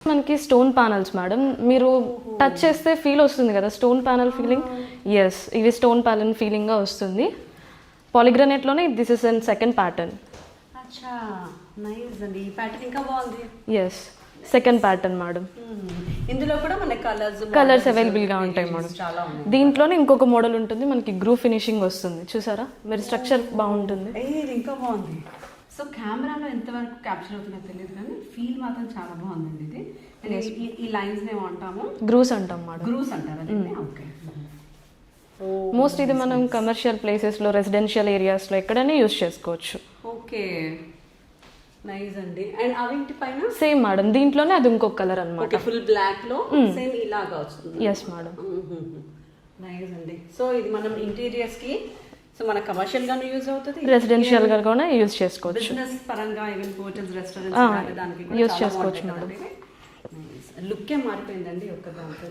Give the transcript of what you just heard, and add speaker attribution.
Speaker 1: మనకి stone panels madam, మీరు touch చేస్తే ఫీల్ వస్తుంది కదా స్టోన్ ప్యానల్ ఫీలింగ్. ఎస్, ఇవి స్టోన్ ప్యానల్ ఫీలింగ్గా వస్తుంది. పాలిగ్రానైట్లోనే this is and second pattern.
Speaker 2: అచ్చా, నైస్ అండి. ఈ ప్యాటర్న్ ఇంకా బాగుంది.
Speaker 1: Yes, second pattern madam.
Speaker 2: ఇందులో కూడా మనకి
Speaker 1: కలర్స్ అవైలబుల్గా ఉంటాయి మేడం.
Speaker 2: చాలా ఉన్నాయి.
Speaker 1: దీంట్లోనే ఇంకొక మోడల్ ఉంటుంది మనకి, గ్రూ ఫినిషింగ్ వస్తుంది చూసారా, మీరు స్ట్రక్చర్ బాగుంటుంది.
Speaker 2: ఇది ఇంకా బాగుంది. సో కెమెరాలో ఎంతవరకు క్యాప్చర్ అవుతుందో తెలియదు కానీ ఫీల్ మాత్రం చాలా బాగుందండి. ఇది ఈ లైన్స్ ఏమో అంటాము,
Speaker 1: గ్రూస్ అంటాం మేడం.
Speaker 2: గ్రూస్ అంటారు. ఓకే.
Speaker 1: మోస్ట్ ఇది మనం కమర్షియల్ ప్లేసెస్లో, రెసిడెన్షియల్ ఏరియాస్లో ఎక్కడైనా యూజ్ చేసుకోవచ్చు.
Speaker 2: ఓకే, నైస్ అండి. అండ్ అవింటి పైన
Speaker 1: సేమ్ మేడం, దీంట్లోనే అది ఇంకొక కలర్ అనమాట.
Speaker 2: ఫుల్ బ్లాక్ లో సేమ్ ఇలాగా వస్తుంది.
Speaker 1: Yes madam.
Speaker 2: నైస్ అండి. సో ఇది మనం ఇంటీరియర్స్ కి, సో మన కమర్షియల్ గాను యూజ్ అవుతుంది,
Speaker 1: రెసిడెన్షియల్ గా కూడా యూజ్ చేసుకోవచ్చు.
Speaker 2: బిజినెస్ పరంగా ఈవెన్ హోటల్స్, రెస్టారెంట్స్ దానికి
Speaker 1: యూజ్ చేసుకోవచ్చు మేడం.
Speaker 2: లుక్ ఏ మారిపోయిందండి ఒక్క దాంతో.